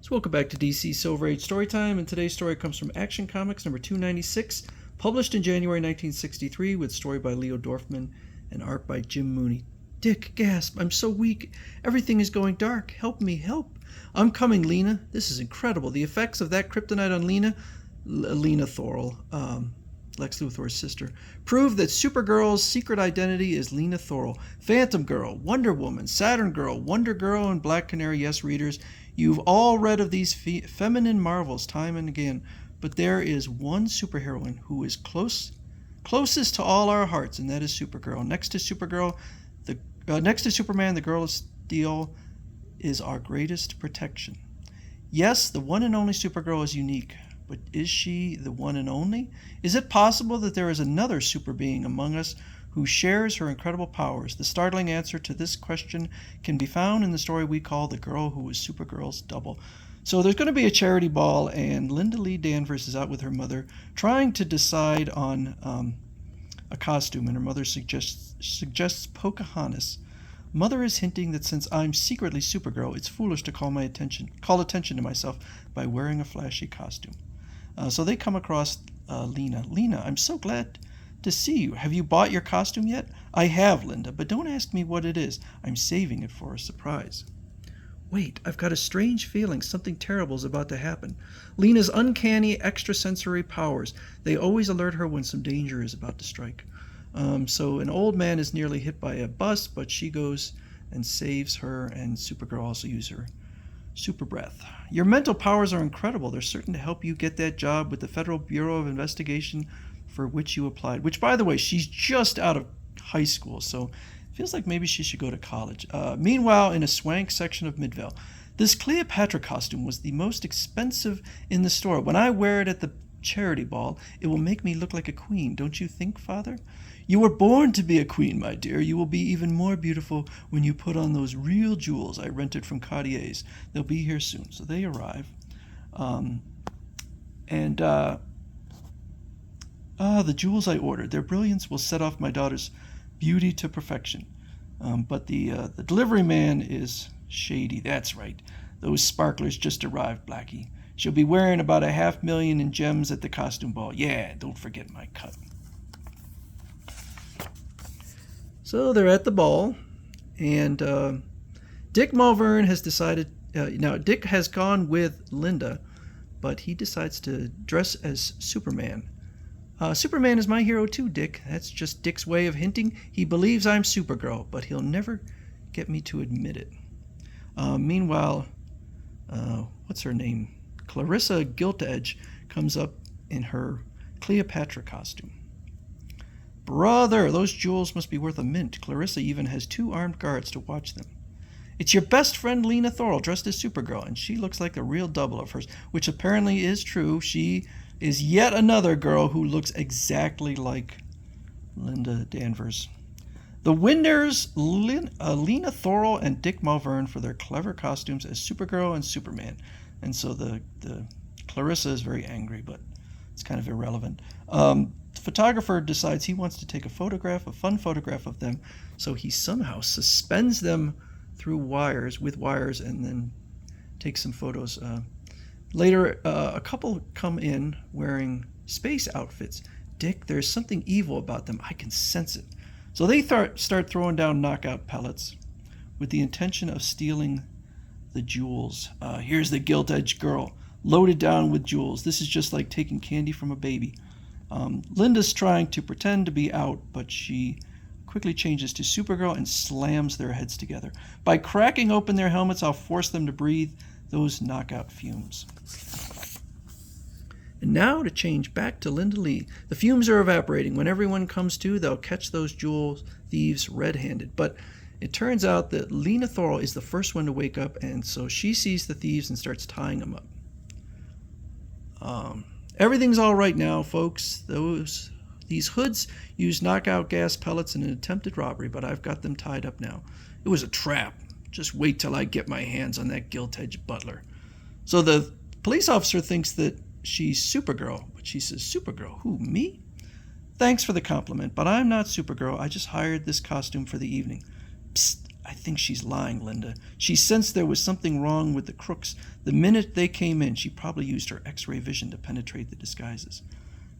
So welcome back to DC Silver Age Storytime, and today's story comes from Action Comics number 296, published in January 1963, with story by Leo Dorfman and art by Jim Mooney. Dick, gasp, I'm so weak. Everything is going dark. Help me, help. I'm coming, Lena. This is incredible. The effects of that kryptonite on Lena Thorle, Lex Luthor's sister, prove that Supergirl's secret identity is Lena Thorle. Phantom Girl, Wonder Woman, Saturn Girl, Wonder Girl, and Black Canary. Yes, readers, you've all read of these feminine marvels time and again, but there is one superheroine who is closest to all our hearts, and that is Supergirl. Next to Superman, the Girl of Steel is our greatest protection. Yes, the one and only Supergirl is unique, but is she the one and only? Is it possible that there is another super being among us who shares her incredible powers? The startling answer to this question can be found in the story we call The Girl Who Was Supergirl's Double. So there's going to be a charity ball, and Linda Lee Danvers is out with her mother trying to decide on a costume, and her mother suggests Pocahontas. Mother is hinting that since I'm secretly Supergirl, it's foolish to call attention to myself by wearing a flashy costume. So they come across Lena. Lena, I'm so glad to see you. Have you bought your costume yet? I have, Linda, but don't ask me what it is. I'm saving it for a surprise. Wait, I've got a strange feeling something terrible is about to happen. Lena's uncanny extrasensory powers, they always alert her when some danger is about to strike. So an old man is nearly hit by a bus, but she goes and saves her, and Supergirl also uses her super breath. Your mental powers are incredible. They're certain to help you get that job with the Federal Bureau of Investigation for which you applied. Which, by the way, she's just out of high school, so it feels like maybe she should go to college. Meanwhile, in a swank section of Midvale, this Cleopatra costume was the most expensive in the store. When I wear it at the charity ball, it will make me look like a queen, don't you think, Father? You were born to be a queen, my dear. You will be even more beautiful when you put on those real jewels I rented from Cartier's. They'll be here soon. So they arrive. The jewels I ordered. Their brilliance will set off my daughter's beauty to perfection. But the delivery man is shady. That's right. Those sparklers just arrived, Blackie. She'll be wearing about $500,000 in gems at the costume ball. Yeah, don't forget my cut. So they're at the ball, and Dick Mulverne has decided, now Dick has gone with Linda, but he decides to dress as Superman. Superman is my hero too, Dick. That's just Dick's way of hinting he believes I'm Supergirl, but he'll never get me to admit it. Meanwhile, what's her name? Clarissa Giltedge comes up in her Cleopatra costume. Brother, those jewels must be worth a mint. Clarissa even has 2 armed guards to watch them. It's your best friend Lena Thorle dressed as Supergirl, and she looks like a real double of hers, which apparently is true. She is yet another girl who looks exactly like Linda Danvers. The winners, Lena Thorle and Dick Mulverne, for their clever costumes as Supergirl and Superman. And so the Clarissa is very angry, but it's kind of irrelevant. The photographer decides he wants to take a fun photograph of them, so he somehow suspends them through wires, and then takes some photos. Later, a couple come in wearing space outfits. Dick, there's something evil about them. I can sense it. So they start throwing down knockout pellets with the intention of stealing the jewels. Here's the gilt-edged girl, loaded down with jewels. This is just like taking candy from a baby. Linda's trying to pretend to be out, but she quickly changes to Supergirl and slams their heads together. By cracking open their helmets, I'll force them to breathe those knockout fumes. And now to change back to Linda Lee. The fumes are evaporating. When everyone comes to, they'll catch those jewel thieves red-handed. But it turns out that Lena Thorle is the first one to wake up, and so she sees the thieves and starts tying them up. Everything's all right now, folks. These hoods used knockout gas pellets in an attempted robbery, but I've got them tied up now. It was a trap. Just wait till I get my hands on that gilt-edged butler. So the police officer thinks that she's Supergirl, but she says, Supergirl? Who, me? Thanks for the compliment, but I'm not Supergirl. I just hired this costume for the evening. Psst, I think she's lying, Linda. She sensed there was something wrong with the crooks. The minute they came in, she probably used her X-ray vision to penetrate the disguises.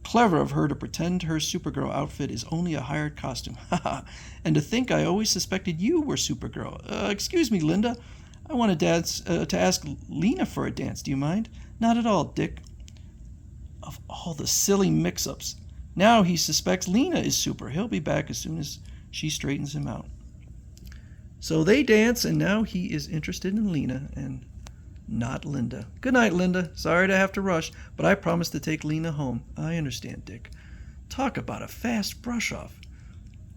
Clever of her to pretend her Supergirl outfit is only a hired costume. And to think I always suspected you were Supergirl. Excuse me, Linda. I wanted to ask Lena for a dance. Do you mind? Not at all, Dick. Of all the silly mix-ups. Now he suspects Lena is Super. He'll be back as soon as she straightens him out. So they dance, and now he is interested in Lena and not Linda. Good night, Linda. Sorry to have to rush, but I promised to take Lena home. I understand, Dick. Talk about a fast brush-off.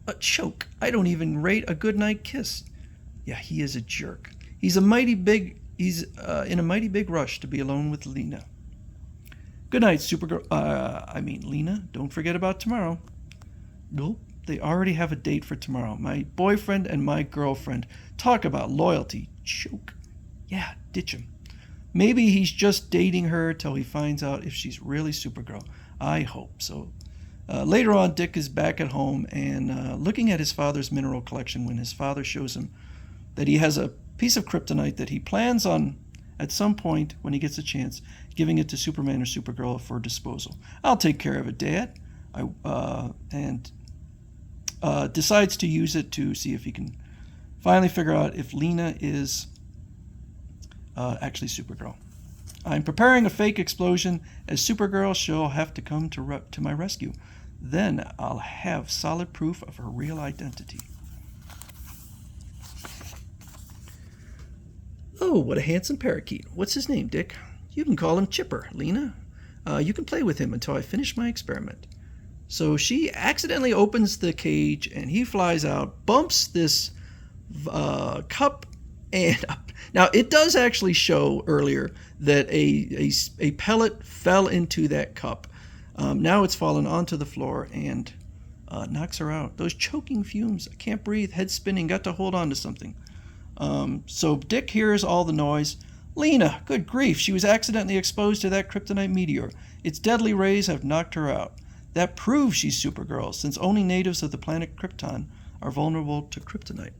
A choke. I don't even rate a goodnight kiss. Yeah, he is a jerk. He's in a mighty big rush to be alone with Lena. Good night, Supergirl. Lena. Don't forget about tomorrow. Gulp. They already have a date for tomorrow. My boyfriend and my girlfriend. Talk about loyalty. Choke. Yeah, ditch him. Maybe he's just dating her till he finds out if she's really Supergirl. I hope so. Later on, Dick is back at home and looking at his father's mineral collection when his father shows him that he has a piece of kryptonite that he plans on, at some point when he gets a chance, giving it to Superman or Supergirl for disposal. I'll take care of it, Dad. Decides to use it to see if he can finally figure out if Lena is actually Supergirl. I'm preparing a fake explosion. As Supergirl, she'll have to come to my rescue. Then I'll have solid proof of her real identity. Oh, what a handsome parakeet. What's his name, Dick? You can call him Chipper, Lena. You can play with him until I finish my experiment. So she accidentally opens the cage, and he flies out, bumps this cup, and up. Now, it does actually show earlier that a pellet fell into that cup. Now it's fallen onto the floor and knocks her out. Those choking fumes. I can't breathe, head spinning, got to hold on to something. So Dick hears all the noise. Lena, good grief, she was accidentally exposed to that kryptonite meteor. Its deadly rays have knocked her out. That proves she's Supergirl, since only natives of the planet Krypton are vulnerable to kryptonite.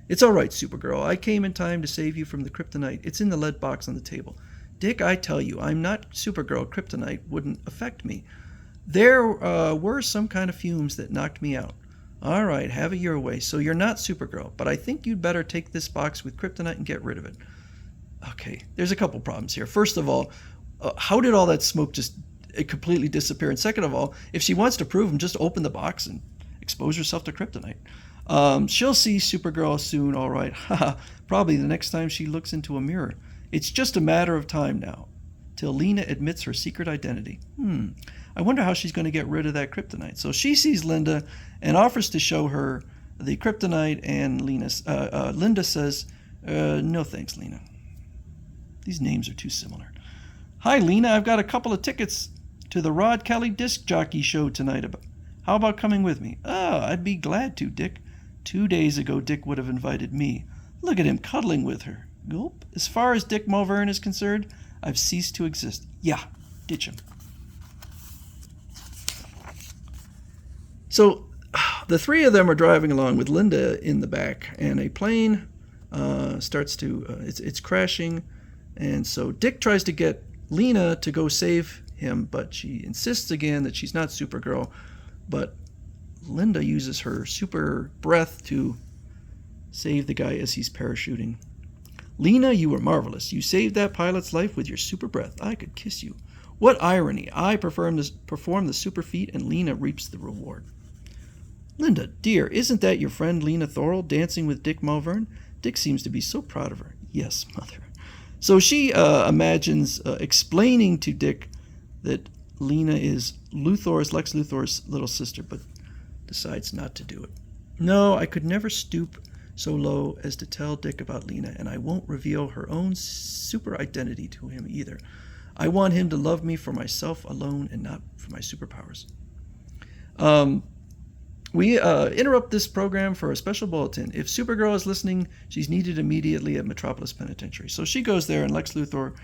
It's all right, Supergirl. I came in time to save you from the kryptonite. It's in the lead box on the table. Dick, I tell you, I'm not Supergirl. Kryptonite wouldn't affect me. There were some kind of fumes that knocked me out. All right, have it your way. So you're not Supergirl, but I think you'd better take this box with kryptonite and get rid of it. Okay, there's a couple problems here. First of all, how did all that smoke just completely disappear? And second of all, if she wants to prove him, just open the box and expose herself to kryptonite. She'll see Supergirl soon, all right. Probably the next time she looks into a mirror. It's just a matter of time now, till Lena admits her secret identity. I wonder how she's going to get rid of that kryptonite. So she sees Linda and offers to show her the kryptonite, and Linda says, no thanks, Lena. These names are too similar. Hi, Lena, I've got a couple of tickets to the Rod Kelly disc jockey show tonight. How about coming with me? Oh, I'd be glad to, Dick. 2 days ago, Dick would have invited me. Look at him cuddling with her. Gulp. As far as Dick Mulverne is concerned, I've ceased to exist. Yeah, ditch him. So the three of them are driving along with Linda in the back, and a plane starts to, it's crashing. And so Dick tries to get Lena to go save him, but she insists again that she's not Supergirl. But Linda uses her super breath to save the guy as he's parachuting. Lena, you were marvelous. You saved that pilot's life with your super breath. I could kiss you. What irony. I perform the super feat, and Lena reaps the reward. Linda, dear, isn't that your friend Lena Thorell dancing with Dick Mulverne? Dick seems to be so proud of her. Yes, mother. So she imagines explaining to Dick that Lena is Lex Luthor's little sister, but decides not to do it. No, I could never stoop so low as to tell Dick about Lena, and I won't reveal her own super identity to him either. I want him to love me for myself alone and not for my superpowers. We interrupt this program for a special bulletin. If Supergirl is listening, she's needed immediately at Metropolis Penitentiary. So she goes there, and Lex Luthor,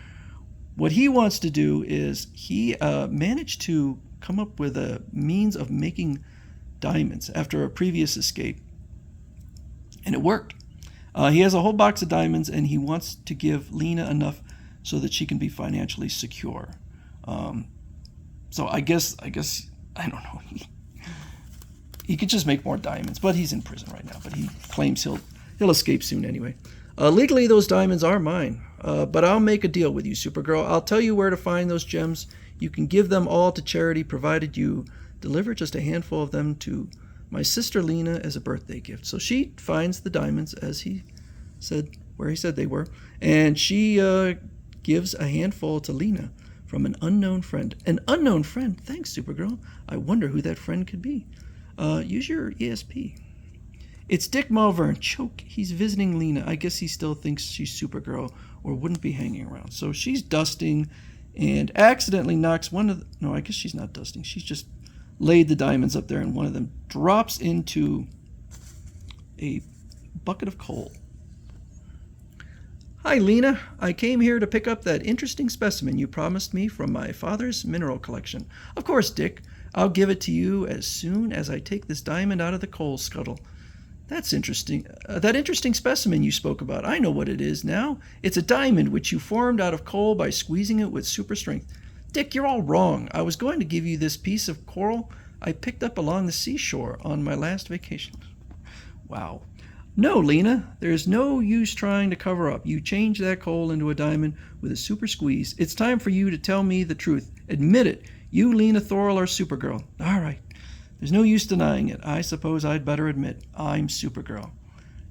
what he wants to do is he managed to come up with a means of making diamonds after a previous escape. And it worked. He has a whole box of diamonds, and he wants to give Lena enough so that she can be financially secure. So I guess I don't know. He could just make more diamonds, but he's in prison right now. But he claims he'll escape soon anyway. Legally, those diamonds are mine, but I'll make a deal with you, Supergirl. I'll tell you where to find those gems. You can give them all to charity, provided you deliver just a handful of them to my sister Lena as a birthday gift. So she finds the diamonds, as he said, where he said they were, and she gives a handful to Lena from an unknown friend. An unknown friend? Thanks, Supergirl. I wonder who that friend could be. Use your ESP. It's Dick Malvern. Choke. He's visiting Lena. I guess he still thinks she's Supergirl or wouldn't be hanging around. So she's dusting and accidentally knocks one of the... No, I guess she's not dusting. She's just laid the diamonds up there, and one of them drops into a bucket of coal. Hi, Lena. I came here to pick up that interesting specimen you promised me from my father's mineral collection. Of course, Dick. I'll give it to you as soon as I take this diamond out of the coal scuttle. That's interesting. That interesting specimen you spoke about. I know what it is now. It's a diamond which you formed out of coal by squeezing it with super strength. Dick, you're all wrong. I was going to give you this piece of coral I picked up along the seashore on my last vacation. Wow. No, Lena, there's no use trying to cover up. You changed that coal into a diamond with a super squeeze. It's time for you to tell me the truth. Admit it. You, Lena Thorle, are Supergirl. All right. There's no use denying it. I suppose I'd better admit I'm Supergirl.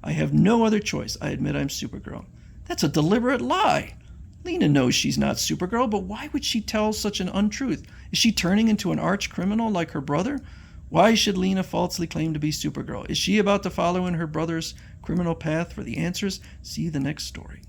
I have no other choice. I admit I'm Supergirl. That's a deliberate lie. Lena knows she's not Supergirl, but why would she tell such an untruth? Is she turning into an arch criminal like her brother? Why should Lena falsely claim to be Supergirl? Is she about to follow in her brother's criminal path? For the answers, see the next story.